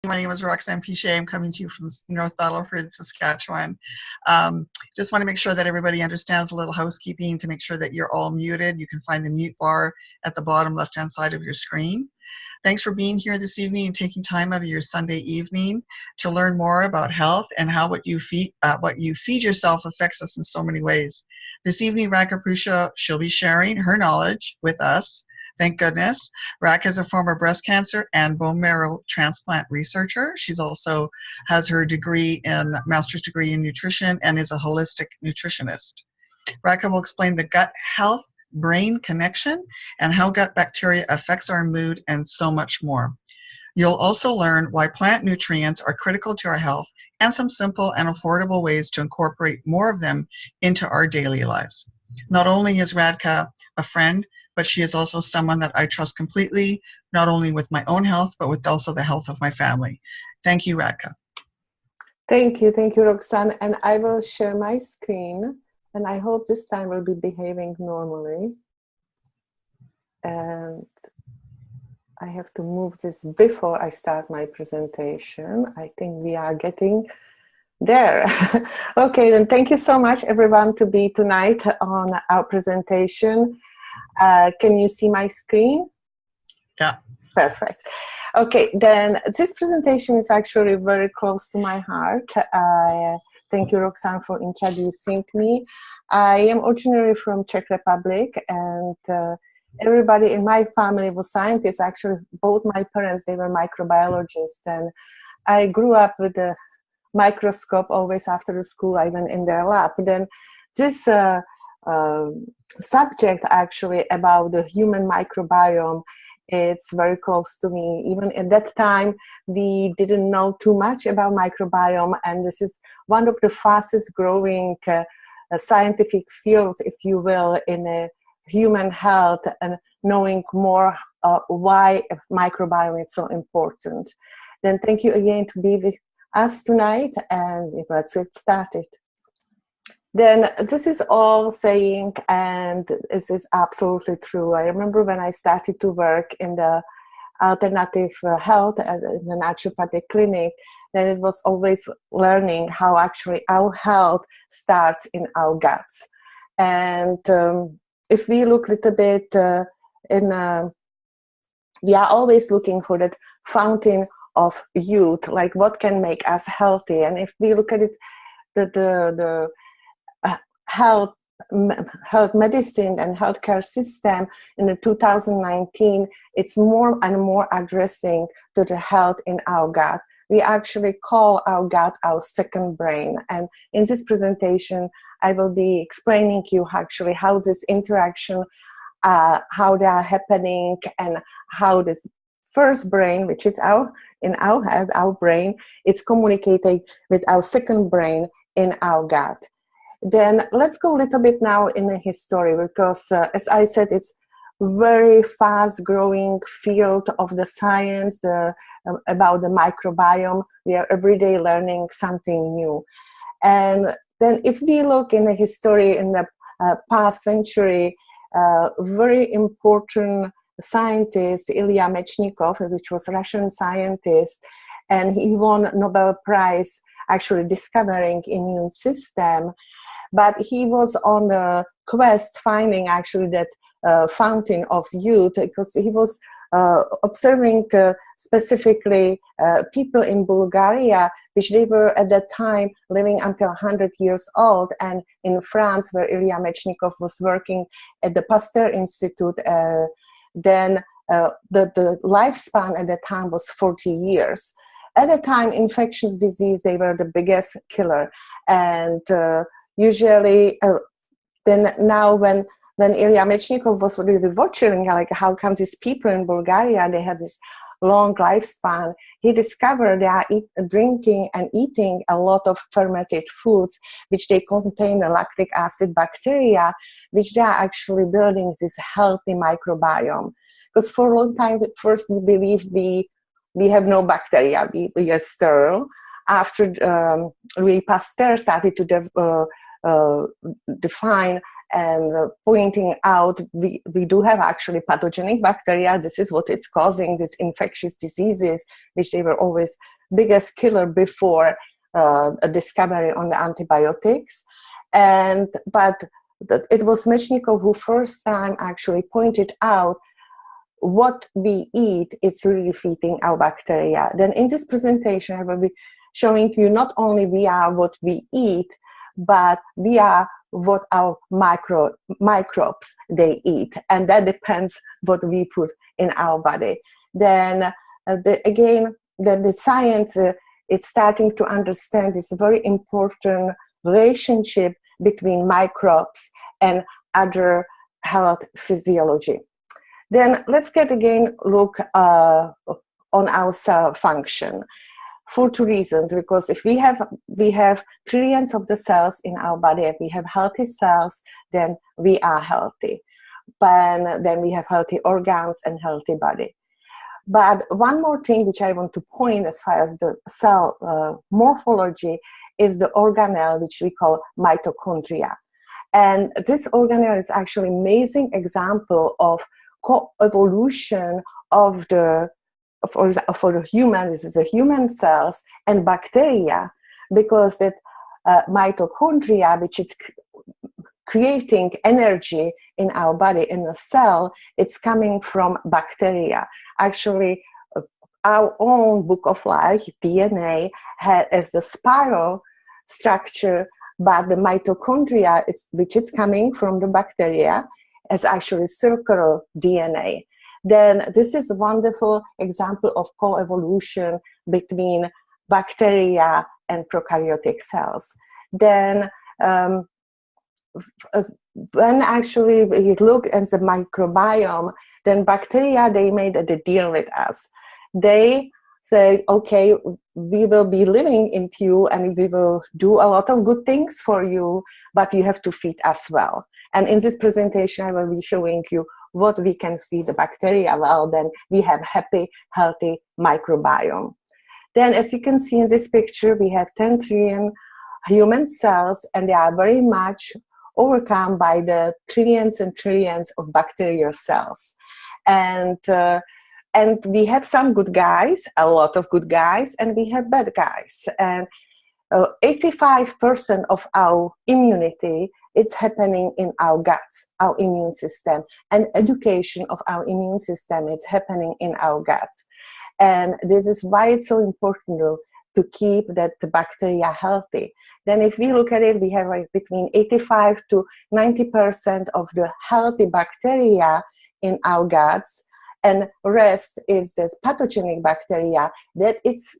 My name is Roxanne Pichet. I'm coming to you from North Battleford, Saskatchewan. Just want to make sure that everybody understands a little housekeeping to make sure that you're all muted. You can find the mute bar at the bottom left-hand side of your screen. Thanks for being here this evening and taking time out of your Sunday evening to learn more about health and how what you feed yourself affects us in so many ways. This evening, Radka Prusha, she'll be sharing her knowledge with us. Thank goodness. Radka is a former breast cancer and bone marrow transplant researcher. She's also has her master's degree in nutrition and is a holistic nutritionist. Radka will explain the gut health brain connection and how gut bacteria affects our mood and so much more. You'll also learn why plant nutrients are critical to our health and some simple and affordable ways to incorporate more of them into our daily lives. Not only is Radka a friend, but she is also someone that I trust completely, not only with my own health, but with also the health of my family. Thank you, Radka. Thank you, Roxanne. And I will share my screen, and I hope this time will be behaving normally. And I have to move this before I start my presentation. I think we are getting there. Okay, then thank you so much, everyone, to be tonight on our presentation. Can you see my screen? Yeah. Perfect. Okay, then this presentation is actually very close to my heart. Thank you, Roxanne, for introducing me. I am originally from Czech Republic, and everybody in my family was scientists. Actually, both my parents, they were microbiologists, and I grew up with a microscope always after the school. I went in their lab. Then this subject actually about the human microbiome, it's very close to me. Even at that time, we didn't know too much about microbiome, and this is one of the fastest growing scientific fields, if you will, in human health, and knowing more why microbiome is so important. Then thank you again to be with us tonight, and let's get started. Then this is all saying, and this is absolutely true. I remember when I started to work in the alternative health in the naturopathic clinic, then it was always learning how actually our health starts in our guts. And if we look a little bit we are always looking for that fountain of youth, like what can make us healthy. And if we look at it, the health medicine and healthcare system in the 2019, it's more and more addressing to the health in our gut. We actually call our gut our second brain. And in this presentation, I will be explaining you actually how this interaction, how they are happening, and how this first brain, which is in our head, our brain, it's communicating with our second brain in our gut. Then let's go a little bit now in the history, because as I said, it's very fast growing field of the science about the microbiome. We are every day learning something new. And then if we look in the history in the past century, very important scientist, Ilya Mechnikov, which was a Russian scientist, and he won Nobel Prize actually discovering immune system. But he was on the quest finding actually that fountain of youth, because he was observing specifically people in Bulgaria, which they were at that time living until 100 years old. And in France, where Ilya Mechnikov was working at the Pasteur Institute, then the lifespan at that time was 40 years. At the time, infectious disease, they were the biggest killer. And usually, then now when Ilya Mechnikov was really watching, like, how come these people in Bulgaria, they have this long lifespan, he discovered they are drinking and eating a lot of fermented foods, which they contain the lactic acid bacteria, which they are actually building this healthy microbiome. Because for a long time, first we believe we have no bacteria, we are sterile. After Louis Pasteur started to define and pointing out we do have actually pathogenic bacteria. This is what it's causing, these infectious diseases, which they were always biggest killer before a discovery on the antibiotics. But it was Mechnikov who first time actually pointed out what we eat, it's really feeding our bacteria. Then in this presentation, I will be showing you not only we are what we eat, but we are what our microbes they eat, and that depends what we put in our body. Then the science is starting to understand this very important relationship between microbes and other health physiology. Then let's get again look on our cell function for two reasons. Because if we have trillions of the cells in our body, if we have healthy cells, then we are healthy. But then we have healthy organs and healthy body. But one more thing which I want to point as far as the cell morphology is the organelle which we call mitochondria. And this organelle is actually an amazing example of co-evolution of for the human, this is the human cells and bacteria, because that mitochondria, which is creating energy in our body, in the cell, it's coming from bacteria. Actually, our own book of life, DNA, has the spiral structure, but the mitochondria, which is coming from the bacteria, is actually circular DNA. Then this is a wonderful example of co-evolution between bacteria and prokaryotic cells. Then when actually we look at the microbiome, then bacteria, they made a deal with us. They say, okay, we will be living in you and we will do a lot of good things for you, but you have to feed us well. And in this presentation, I will be showing you what we can feed the bacteria well. Then we have happy, healthy microbiome. Then as you can see in this picture, we have 10 trillion human cells, and they are very much overcome by the trillions and trillions of bacterial cells. And we have some good guys, a lot of good guys, and we have bad guys. And 85% of our immunity, it's happening in our guts, our immune system. And education of our immune system is happening in our guts. And this is why it's so important to keep that the bacteria healthy. Then if we look at it, we have like between 85 to 90% of the healthy bacteria in our guts, and rest is this pathogenic bacteria that it's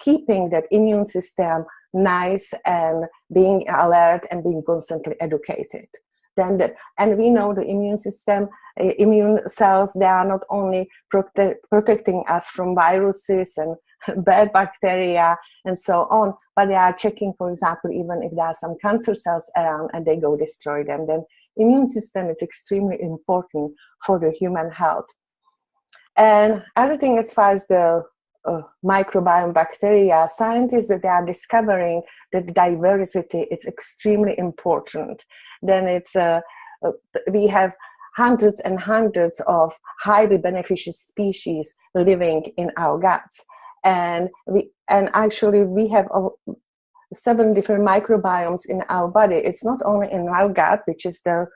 keeping that immune system nice and being alert and being constantly educated. And we know the immune system, immune cells, they are not only protecting us from viruses and bad bacteria and so on, but they are checking, for example, even if there are some cancer cells around and they go destroy them. Then immune system is extremely important for the human health. And other thing, as far as the microbiome bacteria, scientists, that they are discovering that diversity is extremely important. Then it's we have hundreds and hundreds of highly beneficial species living in our guts, and actually we have 7 different microbiomes in our body. It's not only in our gut, which is the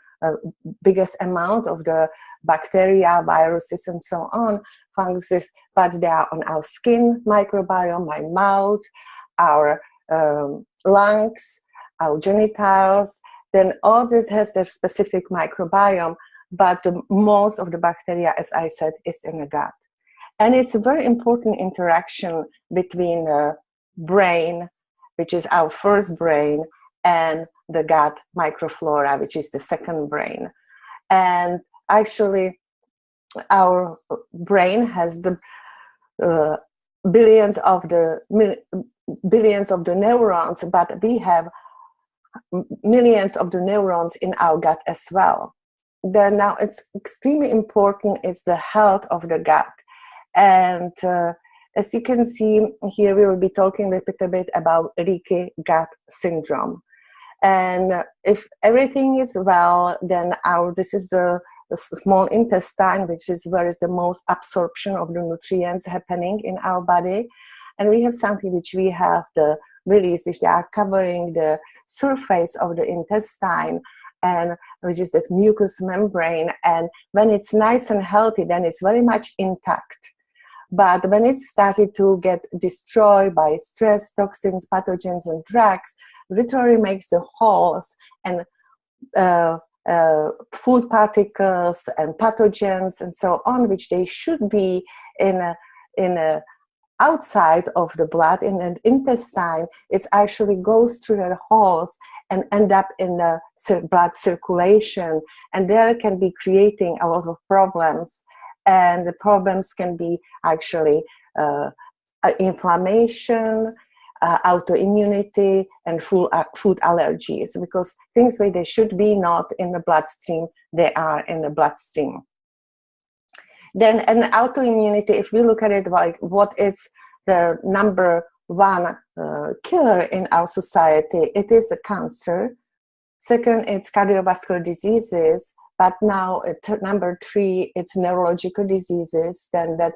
biggest amount of the bacteria, viruses, and so on, funguses, but they are on our skin microbiome, my mouth, our lungs, our genitals. Then all this has their specific microbiome, but most of the bacteria, as I said, is in the gut. And it's a very important interaction between the brain, which is our first brain, and the gut microflora, which is the second brain. And actually, our brain has the billions of the neurons, but we have millions of the neurons in our gut as well. Then now it's extremely important is the health of the gut. And as you can see here, we will be talking a little bit about leaky gut syndrome. And if everything is well, then this is the small intestine, which is where is the most absorption of the nutrients happening in our body. And we have something which we have the willies, which they are covering the surface of the intestine, and which is that mucous membrane. And when it's nice and healthy, then it's very much intact. But when it started to get destroyed by stress, toxins, pathogens, and drugs, literally makes the holes and food particles and pathogens and so on, which they should be in a outside of the blood, in an intestine, it actually goes through the holes and end up in the blood circulation, and there can be creating a lot of problems. And the problems can be actually inflammation, autoimmunity, and food allergies, because things where they should be not in the bloodstream, they are in the bloodstream. Then an autoimmunity, if we look at it like what is the number one killer in our society, it is a cancer. Second, it's cardiovascular diseases. But now, number three, it's neurological diseases. Then that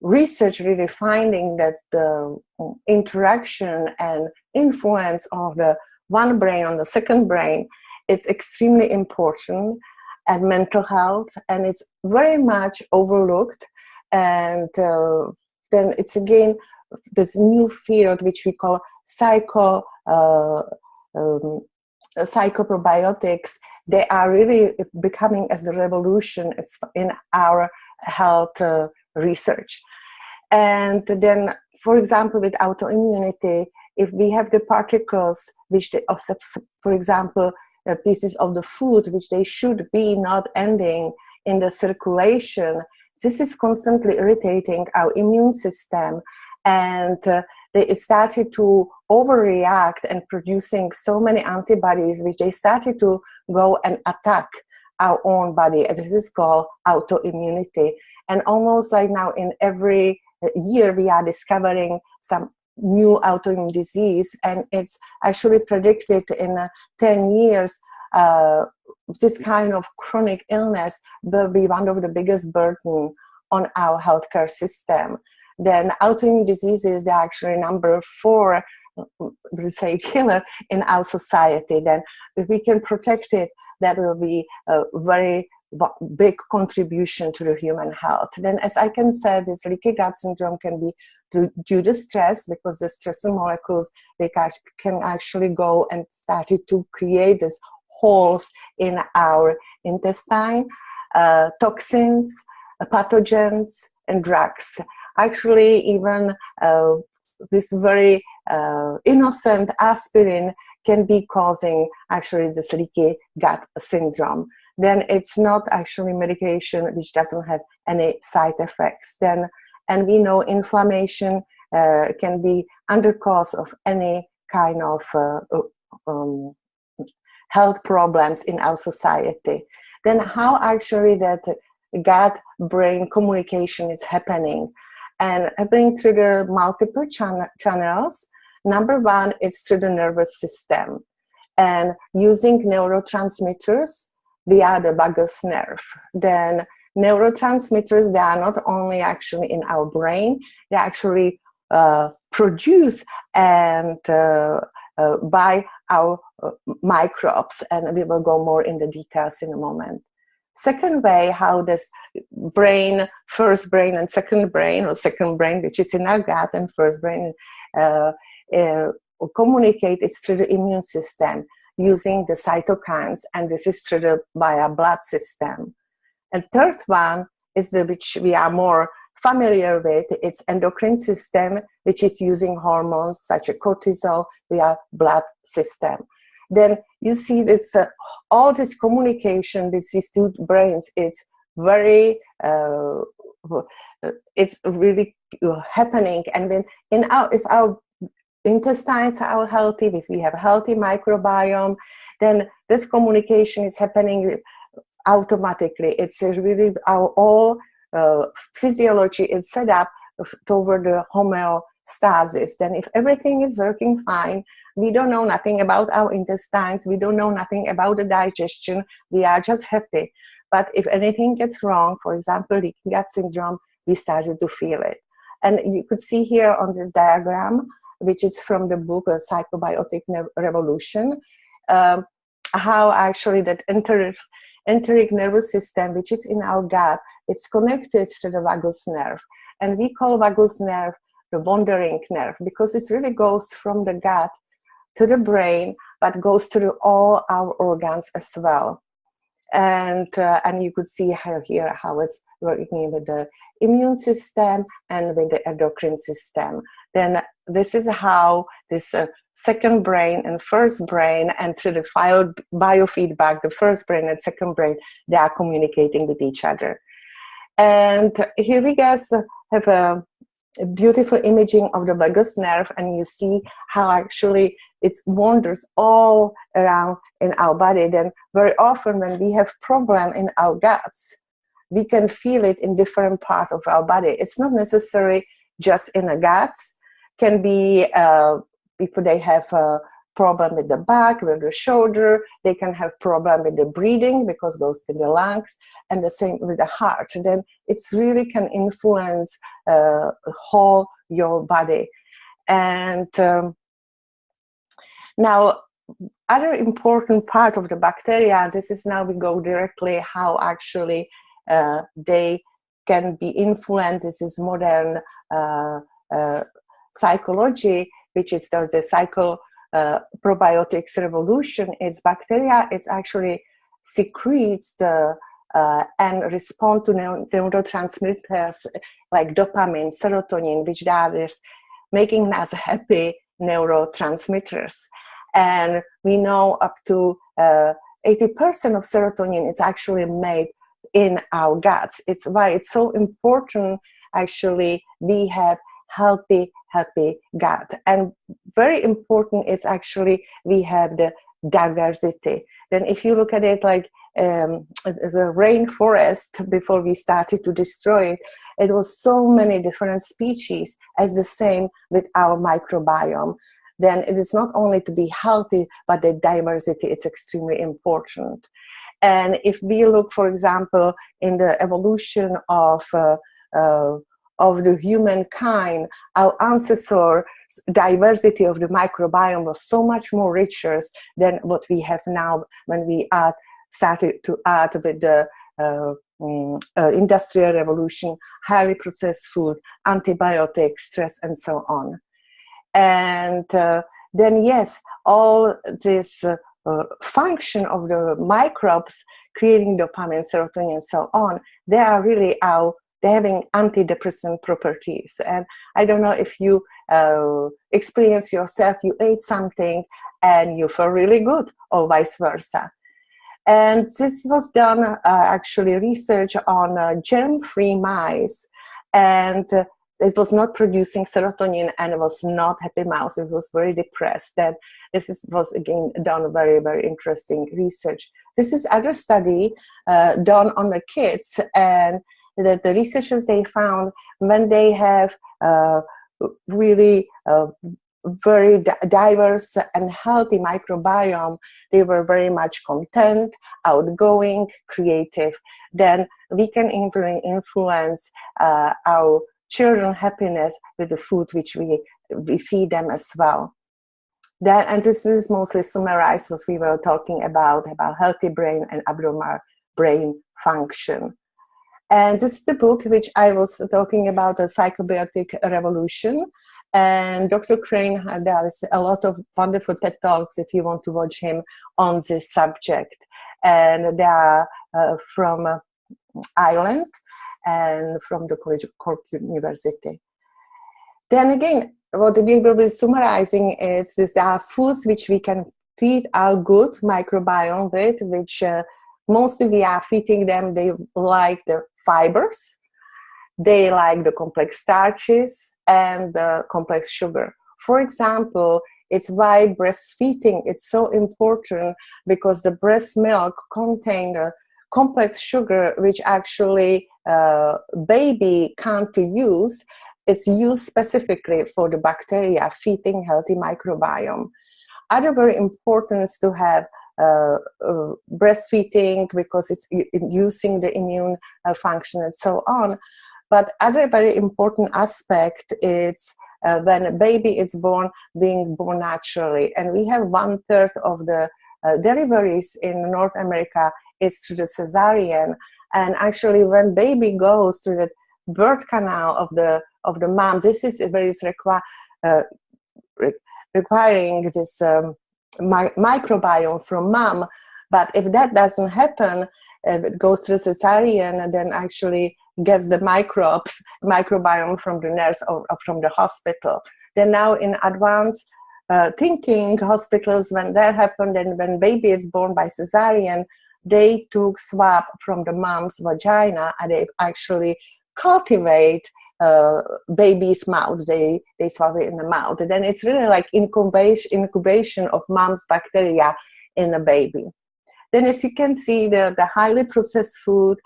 research really finding that the interaction and influence of the one brain on the second brain, it's extremely important, and mental health, and it's very much overlooked. And then it's again this new field which we call psychoprobiotics. They are really becoming as the revolution in our health research. And then, for example, with autoimmunity, if we have the particles which they, for example, pieces of the food which they should be not ending in the circulation, this is constantly irritating our immune system, and they started to overreact and producing so many antibodies which they started to go and attack our own body, and this is called autoimmunity. And almost like now in every year we are discovering some new autoimmune disease, and it's actually predicted in 10 years this kind of chronic illness will be one of the biggest burden on our healthcare system. Then autoimmune diseases, they're actually number 4, let's say, killer in our society. Then if we can protect it, that will be a very big contribution to the human health. Then, as I can say, this leaky gut syndrome can be due to stress, because the stressor molecules, they can actually go and start to create these holes in our intestine, toxins, pathogens, and drugs. Actually, even this very innocent aspirin can be causing actually this leaky gut syndrome. Then it's not actually medication which doesn't have any side effects. Then, and we know inflammation can be under cause of any kind of health problems in our society. Then how actually that gut-brain communication is happening, and happening through the multiple channels. Number 1 is through the nervous system, and using neurotransmitters via the vagus nerve. Then neurotransmitters, they are not only actually in our brain, they actually produced and by our microbes, and we will go more in the details in a moment. Second way, how this brain, first brain and second brain, or second brain, which is in our gut, and first brain communicate, is through the immune system using the cytokines, and this is through the via blood system. And third one is the which we are more familiar with, it's endocrine system, which is using hormones such as cortisol via blood system. Then you see it's all this communication with these two brains, it's very it's really happening. And then if our intestines are healthy, if we have a healthy microbiome, then this communication is happening automatically. It's really our all physiology is set up toward the stasis. Then if everything is working fine, we don't know nothing about our intestines, we don't know nothing about the digestion, we are just happy. But if anything gets wrong, for example, leaky gut syndrome, we started to feel it. And you could see here on this diagram, which is from the book Psychobiotic Revolution, how actually that enteric nervous system, which is in our gut, it's connected to the vagus nerve. And we call vagus nerve the wandering nerve, because it really goes from the gut to the brain, but goes through all our organs as well. And you could see here how it's working with the immune system and with the endocrine system. Then this is how this second brain and first brain, and through the biofeedback, the first brain and second brain, they are communicating with each other. And here we guys have a beautiful imaging of the vagus nerve, and you see how actually it wanders all around in our body. Then very often when we have problem in our guts, we can feel it in different parts of our body. It's not necessary just in the guts. Can be people, they have a problem with the back, with the shoulder. They can have problem with the breathing because it goes to the lungs, and the same with the heart. Then it's really can influence whole your body. And now, other important part of the bacteria, this is now we go directly how actually they can be influenced. This is modern psychology, which is the probiotics revolution. It's bacteria, it's actually secretes the and respond to neurotransmitters like dopamine, serotonin, which are making us happy neurotransmitters. And we know up to 80% of serotonin is actually made in our guts. It's why it's so important, actually, we have healthy gut. And very important is actually we have the diversity. Then if you look at it like the rainforest, before we started to destroy it, it was so many different species, as the same with our microbiome. Then it is not only to be healthy, but the diversity is extremely important. And if we look, for example, in the evolution of the humankind, our ancestors' diversity of the microbiome was so much more richer than what we have now when we started to add with the industrial revolution, highly processed food, antibiotics, stress, and so on. And then yes, all this function of the microbes creating dopamine, serotonin, and so on, they are really they're having antidepressant properties. And I don't know if you experience yourself, you ate something and you feel really good, or vice versa. And this was done, actually, research on germ-free mice, and it was not producing serotonin, and it was not happy mouse. It was very depressed. And this was again done very, very interesting research. This is other study done on the kids, and the researchers, they found when they have really very diverse and healthy microbiome, they were very much content, outgoing, creative. Then we can influence our children's happiness with the food which we feed them as well. Then, and this is mostly summarized what we were talking about healthy brain and abnormal brain function. And this is the book which I was talking about, the Psychobiotic Revolution. And Dr. Crane does a lot of wonderful TED Talks if you want to watch him on this subject. And they are from Ireland and from the College of Cork University. Then again, what we will be summarizing is there are foods which we can feed our good microbiome with, which mostly we are feeding them. They like the fibers, they like the complex starches and the complex sugar. For example, it's why breastfeeding is so important, because the breast milk contains complex sugar which actually baby can't use. it's used specifically for the bacteria feeding healthy microbiome. Other very important is to have breastfeeding, because it's using the immune function and so on. But other very important aspect is when a baby is born, being born naturally. And we have 1/3 of the deliveries in North America is through the cesarean. And actually, when baby goes through the birth canal of the mom, this is where it's requiring this microbiome from mom. But if that doesn't happen, it goes through cesarean and then actually gets the microbiome from the nurse or from the hospital. Then now in advanced thinking hospitals, when that happened, and when baby is born by cesarean, they took swab from the mom's vagina and they actually cultivate baby's mouth. They swab it in the mouth. And then it's really like incubation of mom's bacteria in a baby. Then as you can see, the highly processed food,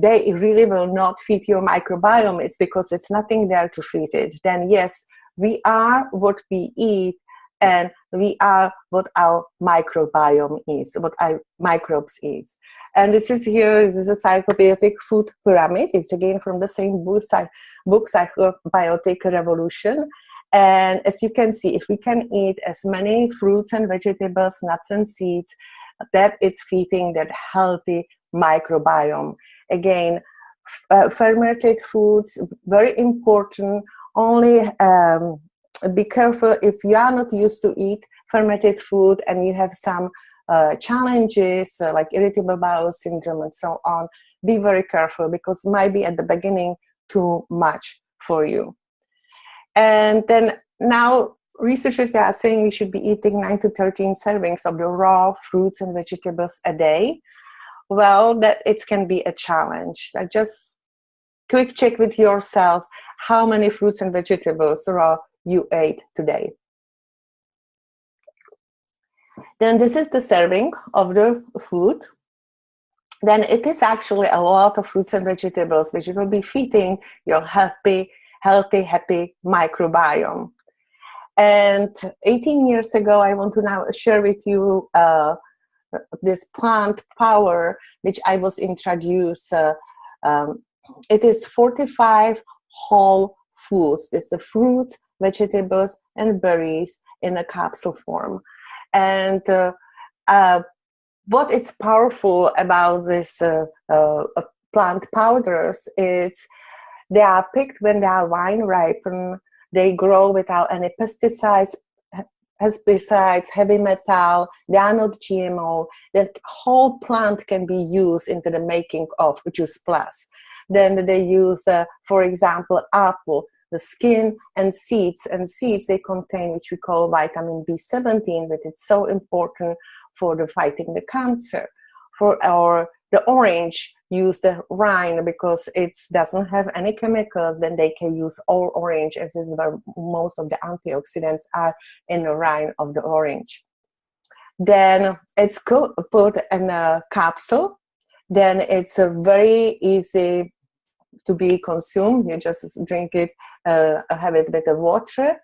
they really will not feed your microbiome. It's because it's nothing there to feed it. Then yes, we are what we eat, and we are what our microbiome is, what our microbes is. And this is a psychobiotic food pyramid. It's again from the same book, Psychobiotic Revolution. And as you can see, if we can eat as many fruits and vegetables, nuts and seeds, that it's feeding that healthy microbiome. Again, fermented foods, very important. Only be careful if you are not used to eat fermented food and you have some challenges like irritable bowel syndrome and so on. Be very careful, because it might be at the beginning too much for you. And then now researchers are saying we should be eating 9 to 13 servings of the raw fruits and vegetables a day. Well, that it can be a challenge. Just quick check with yourself how many fruits and vegetables raw you ate today. Then this is the serving of the food. Then it is actually a lot of fruits and vegetables which will be feeding your healthy microbiome. And 18 years ago, I want to now share with you this plant power which I was introduced. It is 45 whole foods. It's the fruits, vegetables, and berries in a capsule form. And what is powerful about this plant powders is they are picked when they are vine ripen. They grow without any pesticides, heavy metal. They are not GMO. That whole plant can be used into the making of Juice Plus. Then they use, for example, apple, the skin and seeds. And seeds, they contain, which we call vitamin B17, but it's so important for the fighting the cancer. The orange, use the rind because it doesn't have any chemicals. Then they can use all orange, as is where most of the antioxidants are in the rind of the orange. Then it's put in a capsule. Then it's very easy to be consumed. You just drink it, have it with the water.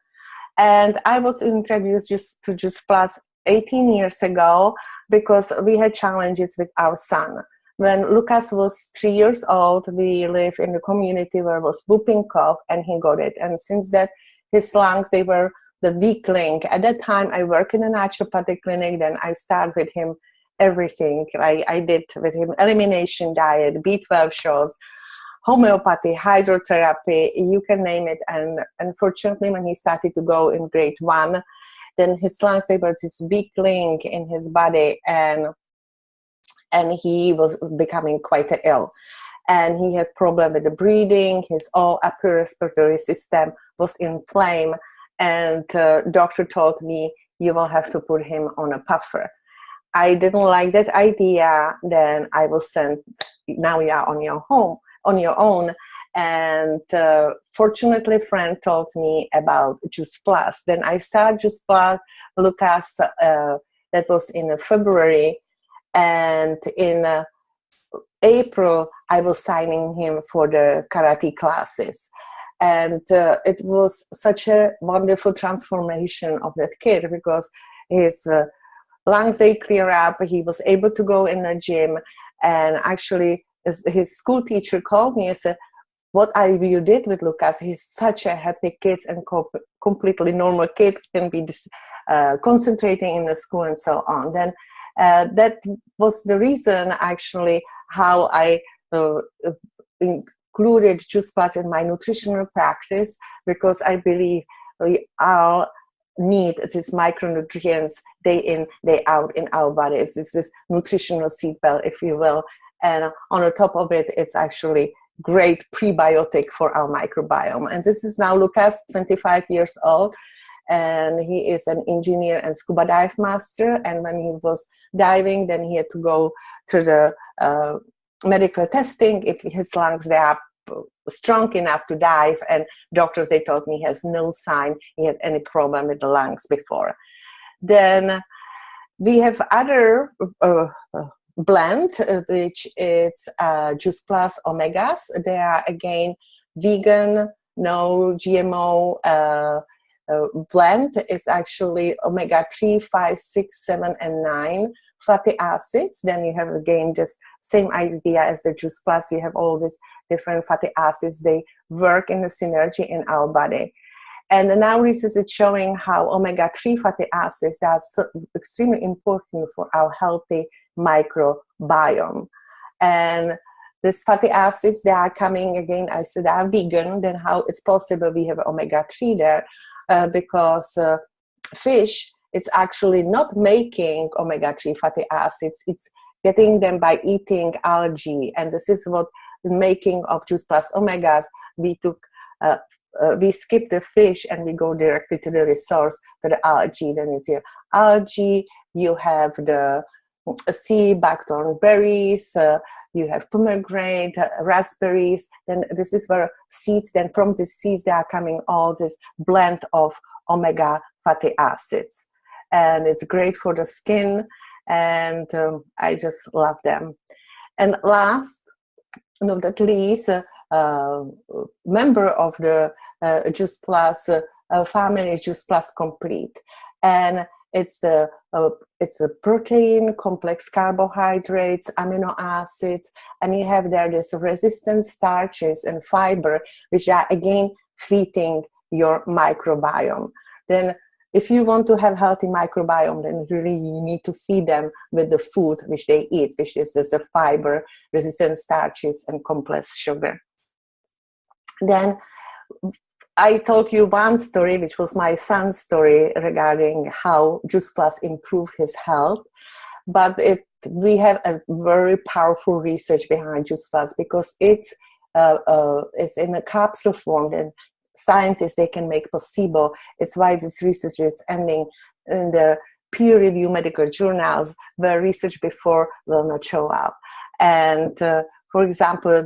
And I was introduced to Juice Plus 18 years ago because we had challenges with our son. When Lucas was 3 years old, we lived in a community where was whooping cough, and he got it. And since that, his lungs, they were the weak link. At that time, I worked in a naturopathic clinic. Then I started with him everything. I did with him elimination diet, B12 shows, homeopathy, hydrotherapy, you can name it. And unfortunately, when he started to go in grade 1, then his lungs, they were this weak link in his body, and he was becoming quite ill. And he had problem with the breathing. His all upper respiratory system was inflamed. And doctor told me, you will have to put him on a puffer. I didn't like that idea. Then I was sent, now you are on your own. And fortunately, a friend told me about Juice Plus. Then I started Juice Plus, Lucas, that was in February. And in April, I was signing him for the karate classes. And it was such a wonderful transformation of that kid, because his lungs, they clear up. He was able to go in the gym. And actually, his school teacher called me and said, what you did with Lucas, he's such a happy kid and completely normal kid, can be concentrating in the school and so on. Then that was the reason, actually, how I included Juice Plus in my nutritional practice, because I believe we all need these micronutrients day in, day out in our bodies. It's this nutritional seatbelt, if you will. And on the top of it, it's actually great prebiotic for our microbiome. And this is now Lucas, 25 years old, and he is an engineer and scuba dive master. And when he was diving, then he had to go through the medical testing if his lungs, they are strong enough to dive, and doctors, they told me he has no sign he had any problem with the lungs before. Then we have other blend, which is Juice Plus Omegas. They are again vegan, no GMO blend. It's actually omega-3, 5, 6, 7, and 9 fatty acids. Then you have again just same idea as the Juice Plus. You have all these different fatty acids. They work in a synergy in our body. And now research is showing how omega-3 fatty acids are so extremely important for our healthy microbiome. And these fatty acids, they are coming, again, I said, are vegan. Then how it's possible we have omega-3 there? Because fish, it's actually not making omega-3 fatty acids. It's getting them by eating algae. And this is what the making of Juice Plus Omegas, we skip the fish and we go directly to the resource, to the algae. Then it's here algae, you have the sea buckthorn berries, you have pomegranate, raspberries. Then this is where seeds, then from the seeds, they are coming all this blend of omega fatty acids. And it's great for the skin, and I just love them. And last, not least, member of the Juice Plus family is Juice Plus Complete, and it's a protein, complex carbohydrates, amino acids, and you have there this resistant starches and fiber, which are again feeding your microbiome. Then if you want to have healthy microbiome, then really you need to feed them with the food which they eat, which is the fiber, resistant starches, and complex sugar. Then I told you one story, which was my son's story regarding how Juice Plus improved his health. But we have a very powerful research behind Juice Plus, because it's in a capsule form, and scientists, they can make placebo. It's why this research is ending in the peer-reviewed medical journals, where research before will not show up. And for example,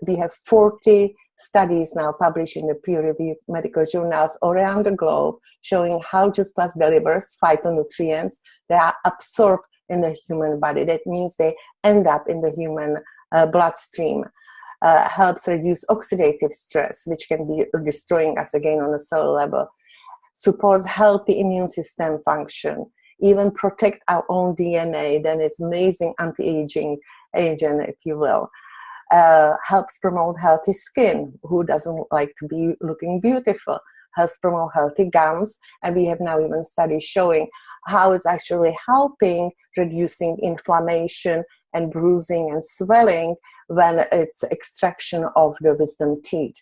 we have 40 studies now published in the peer-reviewed medical journals all around the globe, showing how Juice Plus delivers phytonutrients. They are absorbed in the human body. That means they end up in the human bloodstream. Helps reduce oxidative stress, which can be destroying us again on a cell level. Supports healthy immune system function. Even protect our own DNA. Then it's amazing anti-aging agent, if you will. Helps promote healthy skin. Who doesn't like to be looking beautiful? Helps promote healthy gums. And we have now even studies showing how it's actually helping reducing inflammation and bruising and swelling when it's extraction of the wisdom teeth.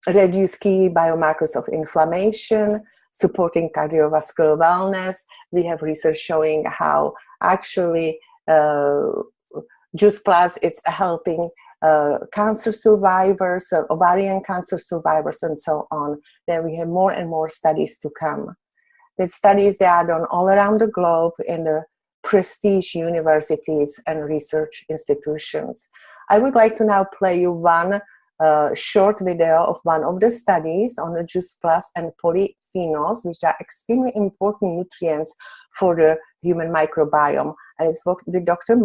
Reduce key biomarkers of inflammation, supporting cardiovascular wellness. We have research showing how actually Juice Plus, it's helping cancer survivors, ovarian cancer survivors, and so on. Then we have more and more studies to come. The studies, they are done all around the globe in the prestige universities and research institutions. I would like to now play you one short video of one of the studies on the Juice Plus and polyphenols, which are extremely important nutrients for the human microbiome. And it's with Dr.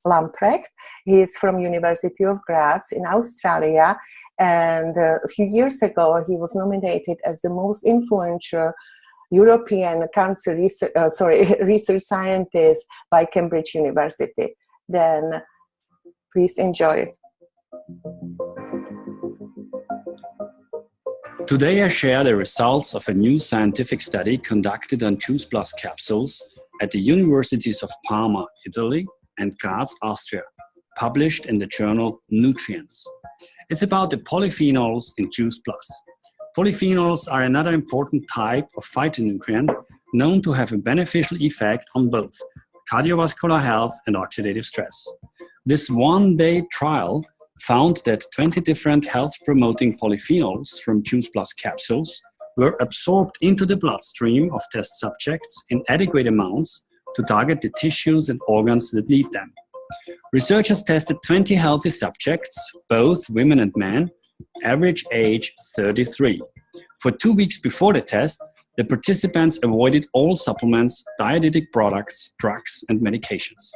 Lamprecht. He is from University of Graz in Australia, and a few years ago he was nominated as the most influential European cancer research scientist by Cambridge University. Then please enjoy. Today I share the results of a new scientific study conducted on Juice Plus capsules at the Universities of Parma, Italy and Graz, Austria, published in the journal Nutrients. It's about the polyphenols in Juice Plus. Polyphenols are another important type of phytonutrient known to have a beneficial effect on both cardiovascular health and oxidative stress. This one-day trial found that 20 different health-promoting polyphenols from Juice Plus capsules were absorbed into the bloodstream of test subjects in adequate amounts to target the tissues and organs that need them. Researchers tested 20 healthy subjects, both women and men, average age 33. For 2 weeks before the test, the participants avoided all supplements, dietetic products, drugs, and medications.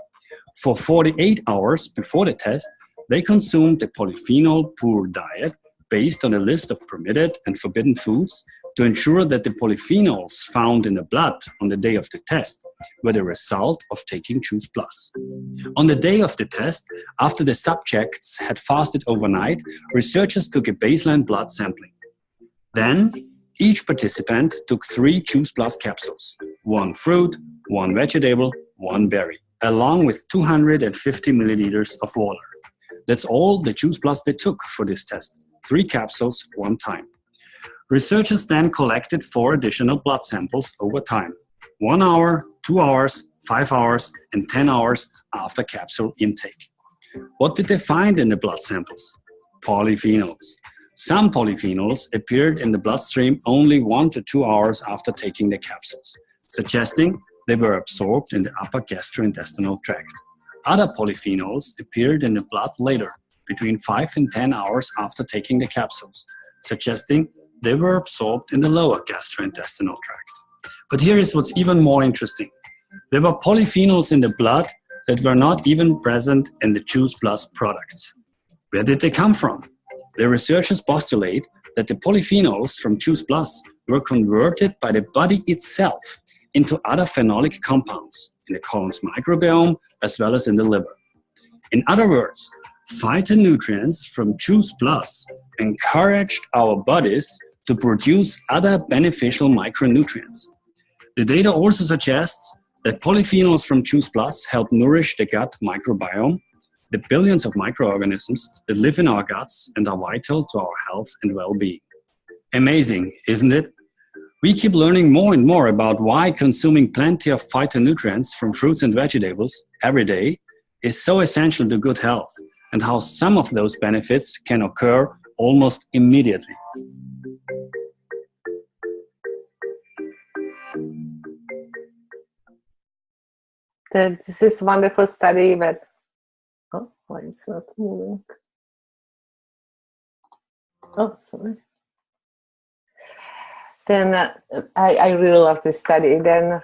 For 48 hours before the test, they consumed a polyphenol-poor diet based on a list of permitted and forbidden foods to ensure that the polyphenols found in the blood on the day of the test were the result of taking Juice Plus. On the day of the test, after the subjects had fasted overnight, researchers took a baseline blood sampling. Then, each participant took 3 Juice Plus capsules, 1 fruit, 1 vegetable, 1 berry, along with 250 milliliters of water. That's all the Juice Plus they took for this test, 3 capsules, 1 time. Researchers then collected 4 additional blood samples over time, 1 hour, 2 hours, 5 hours, and 10 hours after capsule intake. What did they find in the blood samples? Polyphenols. Some polyphenols appeared in the bloodstream only 1 to 2 hours after taking the capsules, suggesting they were absorbed in the upper gastrointestinal tract. Other polyphenols appeared in the blood later, between 5 and 10 hours after taking the capsules, suggesting they were absorbed in the lower gastrointestinal tract. But here is what's even more interesting. There were polyphenols in the blood that were not even present in the Juice Plus products. Where did they come from? The researchers postulate that the polyphenols from Juice Plus were converted by the body itself into other phenolic compounds in the colon's microbiome as well as in the liver. In other words, phytonutrients from Juice Plus encouraged our bodies to produce other beneficial micronutrients. The data also suggests that polyphenols from Juice Plus help nourish the gut microbiome, the billions of microorganisms that live in our guts and are vital to our health and well-being. Amazing, isn't it? We keep learning more and more about why consuming plenty of phytonutrients from fruits and vegetables every day is so essential to good health, and how some of those benefits can occur almost immediately. This is a wonderful study, but oh, why it's not moving? Oh, sorry. Then I really love this study. Then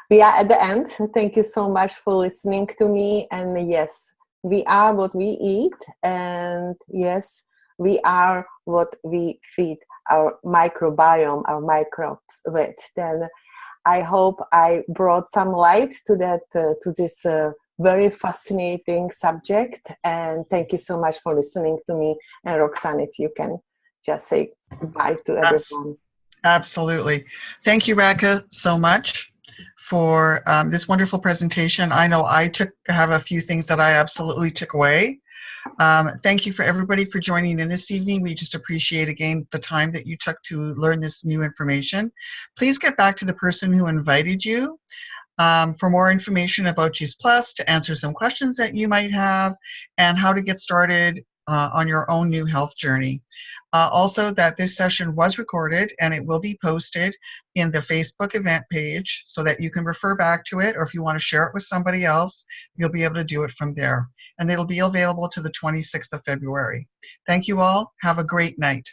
we are at the end. Thank you so much for listening to me. And yes, we are what we eat. And yes, we are what we feed our microbiome, our microbes with. Then I hope I brought some light to that, to this very fascinating subject. And thank you so much for listening to me. And Roxanne, if you can just say bye to everyone. Absolutely. Thank you, Radka, so much for this wonderful presentation. I know I have a few things that I absolutely took away. Thank you for everybody for joining in this evening. We just appreciate again the time that you took to learn this new information. Please get back to the person who invited you for more information about Juice Plus, to answer some questions that you might have, and how to get started on your own new health journey. Also, that this session was recorded and it will be posted in the Facebook event page so that you can refer back to it, or if you want to share it with somebody else, you'll be able to do it from there. And it'll be available to the 26th of February. Thank you all. Have a great night.